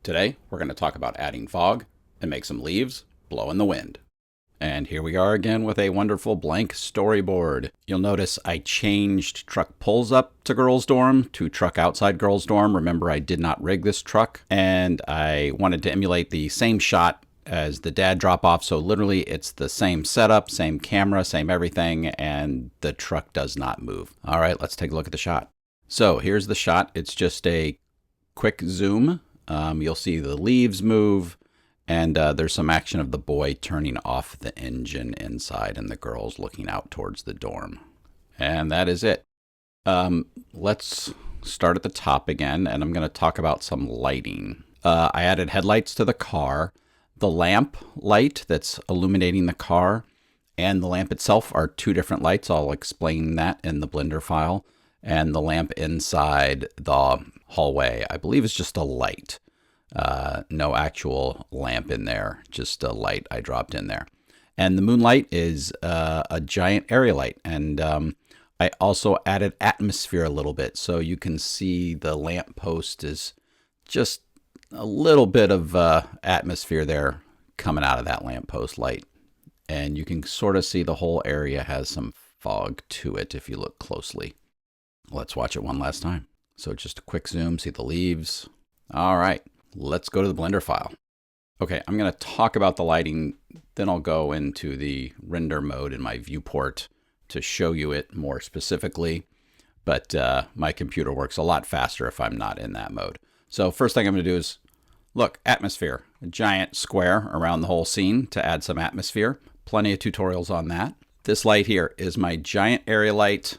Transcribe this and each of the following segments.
Today, we're going to talk about adding fog and make some leaves blow in the wind. And here we are again with a wonderful blank storyboard. You'll notice I changed truck pulls up to girls' dorm to truck outside girls' dorm. Remember, I did not rig this truck, and I wanted to emulate the same shot as the dad drop off. So literally it's the same setup, same camera, same everything, and the truck does not move. All right, let's take a look at the shot. So here's the shot. It's just a quick zoom. You'll see the leaves move, and there's some action of the boy turning off the engine inside and the girls looking out towards the dorm. And that is it. Let's start at the top again, and I'm going to talk about some lighting. I added headlights to the car. The lamp light that's illuminating the car and the lamp itself are two different lights. I'll explain that in the Blender file. And the lamp inside the hallway, I believe, is just a light. No actual lamp in there, just a light I dropped in there. And the moonlight is a giant area light. And I also added atmosphere a little bit, so you can see the lamp post is just a little bit of atmosphere there coming out of that lamppost light. And you can sort of see the whole area has some fog to it if you look closely. Let's watch it one last time. So just a quick zoom, see the leaves. All right, let's go to the Blender file. Okay, I'm going to talk about the lighting, then I'll go into the render mode in my viewport to show you it more specifically. But my computer works a lot faster if I'm not in that mode. So first thing I'm going to do is, look, atmosphere, a giant square around the whole scene to add some atmosphere. Plenty of tutorials on that. This light here is my giant area light,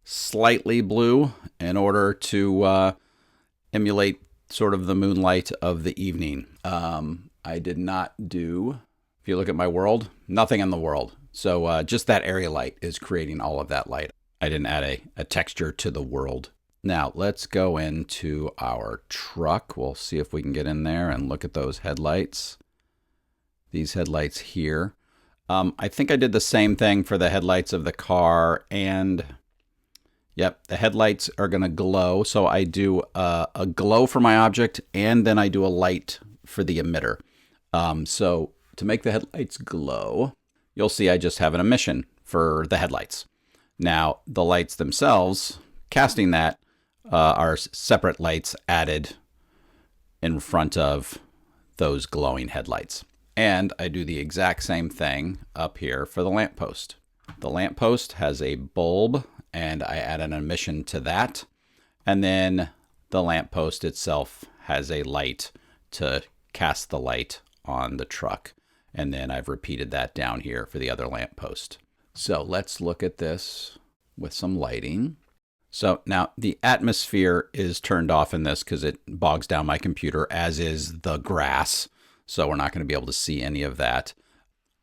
slightly blue in order to emulate sort of the moonlight of the evening. I did not do, if you look at my world, nothing in the world. So just that area light is creating all of that light. I didn't add a texture to the world. Now let's go into our truck. We'll see if we can get in there and look at those headlights. These headlights here. I think I did the same thing for the headlights of the car, and yep, the headlights are going to glow. So I do a glow for my object, and then I do a light for the emitter. So to make the headlights glow, you'll see I just have an emission for the headlights. Now the lights themselves, casting that, are separate lights added in front of those glowing headlights. And I do the exact same thing up here for the lamppost. The lamppost has a bulb, and I add an emission to that. And then the lamppost itself has a light to cast the light on the truck. And then I've repeated that down here for the other lamppost. So let's look at this with some lighting. So now the atmosphere is turned off in this because it bogs down my computer, as is the grass. So we're not going to be able to see any of that.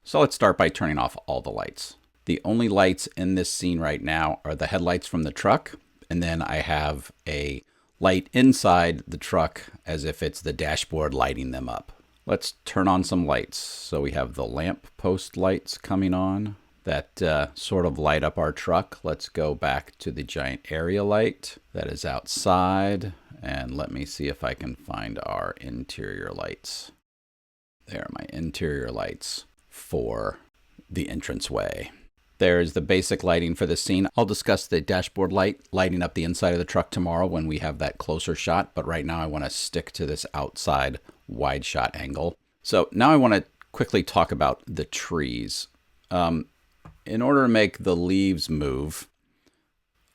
So let's start by turning off all the lights. The only lights in this scene right now are the headlights from the truck. And then I have a light inside the truck as if it's the dashboard lighting them up. Let's turn on some lights. So we have the lamp post lights coming on that sort of light up our truck. Let's go back to the giant area light that is outside. And let me see if I can find our interior lights. There are my interior lights for the entranceway. There's the basic lighting for the scene. I'll discuss the dashboard light lighting up the inside of the truck tomorrow when we have that closer shot. But right now I want to stick to this outside wide shot angle. So now I want to quickly talk about the trees. In order to make the leaves move,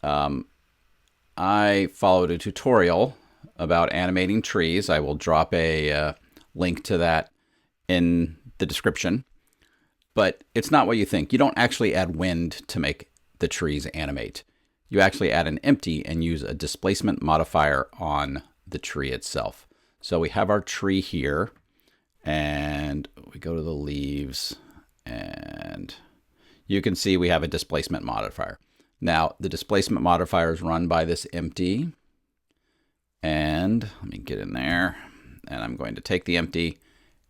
I followed a tutorial about animating trees. I will drop a link to that in the description. But it's not what you think. You don't actually add wind to make the trees animate. You actually add an empty and use a displacement modifier on the tree itself. So we have our tree here, and we go to the leaves, and you can see we have a displacement modifier. Now, the displacement modifier is run by this empty. And let me get in there, and I'm going to take the empty,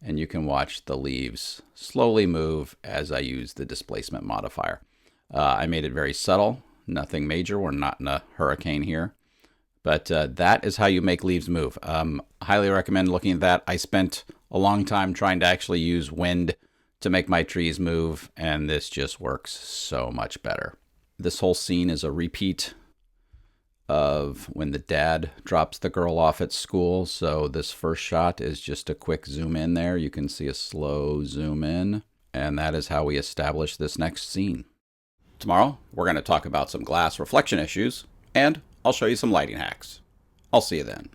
and you can watch the leaves slowly move as I use the displacement modifier. I made it very subtle, nothing major. We're not in a hurricane here. But that is how you make leaves move. Highly recommend looking at that. I spent a long time trying to actually use wind to make my trees move, and this just works so much better. This whole scene is a repeat of when the dad drops the girl off at school. So this first shot is just a quick zoom in there. You can see a slow zoom in, and that is how we establish this next scene. Tomorrow, we're going to talk about some glass reflection issues, and I'll show you some lighting hacks. I'll see you then.